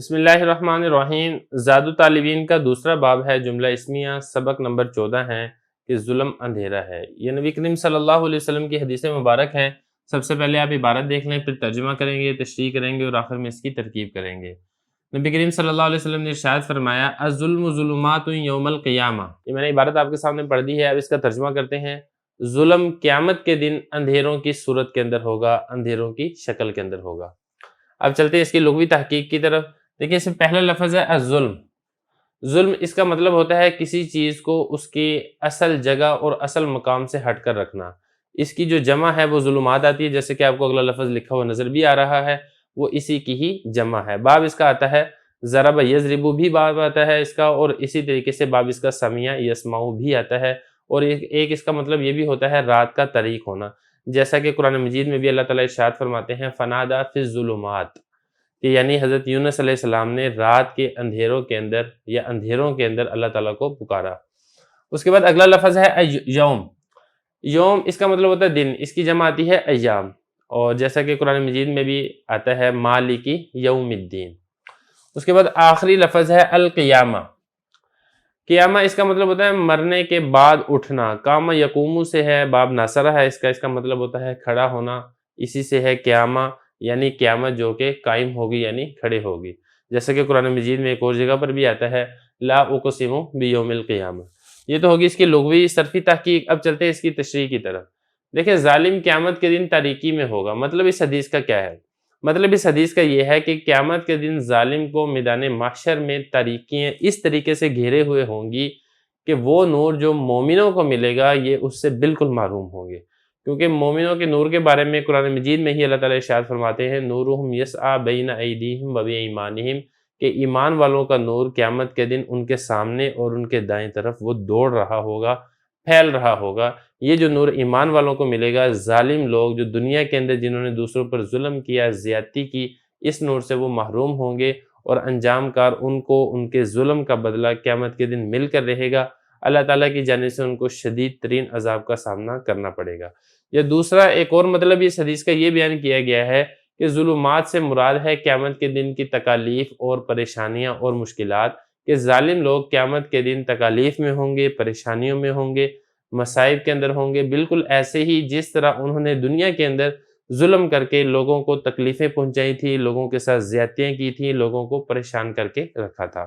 بسم اللہ الرحمن الرحیم۔ زاد الطالبین کا دوسرا باب ہے جملہ اسمیہ، سبق نمبر 14 ہے کہ ظلم اندھیرا ہے۔ یہ نبی کریم صلی اللہ علیہ وسلم کی حدیث مبارک ہے۔ سب سے پہلے آپ عبارت دیکھ لیں، پھر ترجمہ کریں گے، تشریح کریں گے اور آخر میں اس کی ترکیب کریں گے۔ نبی کریم صلی اللہ علیہ وسلم نے ارشاد فرمایا الظلم ظلمات یوم القیامہ۔ یہ میں نے عبارت آپ کے سامنے پڑھ دی ہے، اب اس کا ترجمہ کرتے ہیں۔ ظلم قیامت کے دن اندھیروں کی صورت کے اندر ہوگا، اندھیروں کی شکل کے اندر ہوگا۔ اب چلتے ہیں اس کی لغوی تحقیق کی طرف۔ دیکھیں اس میں پہلا لفظ ہے الظلم۔ ظلم اس کا مطلب ہوتا ہے کسی چیز کو اس کی اصل جگہ اور اصل مقام سے ہٹ کر رکھنا۔ اس کی جو جمع ہے وہ ظلمات آتی ہے، جیسے کہ آپ کو اگلا لفظ لکھا ہوا نظر بھی آ رہا ہے، وہ اسی کی ہی جمع ہے۔ باب اس کا آتا ہے ضرب یضرب بھی باب آتا ہے اس کا، اور اسی طریقے سے باب اس کا سمع یسمع بھی آتا ہے، اور ایک اس کا مطلب یہ بھی ہوتا ہے رات کا طریق ہونا، جیسا کہ قرآن مجید میں بھی اللہ تعالیٰ ارشاد فرماتے ہیں فنادا فی الظلمات، کہ یعنی حضرت یونس علیہ السلام نے رات کے اندھیروں کے اندر یا اندھیروں کے اندر اللہ تعالیٰ کو پکارا۔ اس کے بعد اگلا لفظ ہے یوم۔ یوم اس کا مطلب ہوتا ہے دن، اس کی جمع آتی ہے ایام، اور جیسا کہ قرآن مجید میں بھی آتا ہے مالکی یوم الدین۔ اس کے بعد آخری لفظ ہے القیامہ۔ قیامہ اس کا مطلب ہوتا ہے مرنے کے بعد اٹھنا، قام یقوم سے ہے، باب ناصرہ ہے اس کا مطلب ہوتا ہے کھڑا ہونا، اسی سے ہے قیامہ، یعنی قیامت جو کہ قائم ہوگی یعنی کھڑے ہوگی، جیسا کہ قرآن مجید میں ایک اور جگہ پر بھی آتا ہے لا اقسم بیوم القیامہ۔ یہ تو ہوگی اس کی لغوی صرفی تحقیق۔ اب چلتے ہیں اس کی تشریح کی طرف۔ دیکھیں ظالم قیامت کے دن تاریکی میں ہوگا، مطلب اس حدیث کا کیا ہے؟ مطلب اس حدیث کا یہ ہے کہ قیامت کے دن ظالم کو میدان محشر میں تاریکیاں اس طریقے سے گھیرے ہوئے ہوں گی کہ وہ نور جو مومنوں کو ملے گا یہ اس سے بالکل محروم ہوں گے، کیونکہ مومنوں کے نور کے بارے میں قرآن مجید میں ہی اللہ تعالیٰ ارشاد فرماتے ہیں نورہم یسعی بین ایدیہم و بایمانہم، کہ ایمان والوں کا نور قیامت کے دن ان کے سامنے اور ان کے دائیں طرف وہ دوڑ رہا ہوگا، پھیل رہا ہوگا۔ یہ جو نور ایمان والوں کو ملے گا، ظالم لوگ جو دنیا کے اندر جنہوں نے دوسروں پر ظلم کیا، زیادتی کی، اس نور سے وہ محروم ہوں گے، اور انجام کار ان کو ان کے ظلم کا بدلہ قیامت کے دن مل کر رہے گا۔ اللہ تعالیٰ کی جانب سے ان کو شدید ترین عذاب کا سامنا کرنا پڑے گا۔ یا دوسرا ایک اور مطلب اس حدیث کا یہ بیان کیا گیا ہے کہ ظلمات سے مراد ہے قیامت کے دن کی تکالیف اور پریشانیاں اور مشکلات، کہ ظالم لوگ قیامت کے دن تکالیف میں ہوں گے، پریشانیوں میں ہوں گے، مصائب کے اندر ہوں گے، بالکل ایسے ہی جس طرح انہوں نے دنیا کے اندر ظلم کر کے لوگوں کو تکلیفیں پہنچائی تھی، لوگوں کے ساتھ زیادتیاں کی تھیں، لوگوں کو پریشان کر کے رکھا تھا۔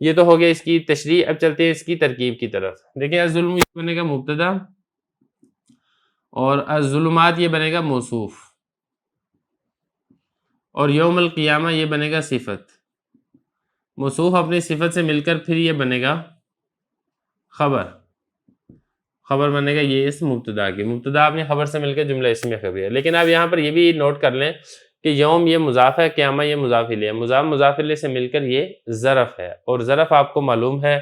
یہ تو ہو گیا اس کی تشریح۔ اب چلتے ہیں اس کی ترکیب کی طرف۔ دیکھیں الظلم یہ بنے گا مبتدا، اور الظلمات یہ بنے گا موصوف، اور یوم القیامہ یہ بنے گا صفت۔ موصوف اپنی صفت سے مل کر پھر یہ بنے گا خبر، خبر بنے گا یہ اس مبتدا کی، مبتدا اپنی خبر سے مل کر جملہ اسمیہ خبریہ۔ لیکن آپ یہاں پر یہ بھی نوٹ کر لیں کہ یوم یہ مضاف ہے، قیامہ یہ مضاف الیہ، مضاف الیہ سے مل کر یہ ظرف ہے، اور ظرف آپ کو معلوم ہے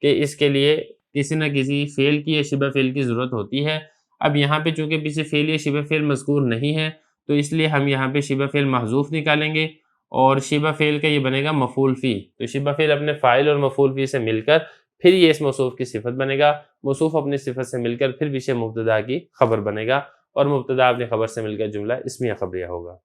کہ اس کے لیے کسی نہ کسی فعل کی یا شبہ فعل کی ضرورت ہوتی ہے۔ اب یہاں پہ چونکہ پیچھے فعل یا شبہ فعل مذکور نہیں ہے، تو اس لیے ہم یہاں پہ شبہ فعل محذوف نکالیں گے، اور شبہ فعل کا یہ بنے گا مفعول فی۔ تو شبہ فعل اپنے فاعل اور مفعول فی سے مل کر پھر یہ اس موصوف کی صفت بنے گا، موصوف اپنی صفت سے مل کر پھر پیچھے مبتدا کی خبر بنے گا، اور مبتدا اپنی خبر سے مل کر جملہ اسمیہ خبریہ ہوگا۔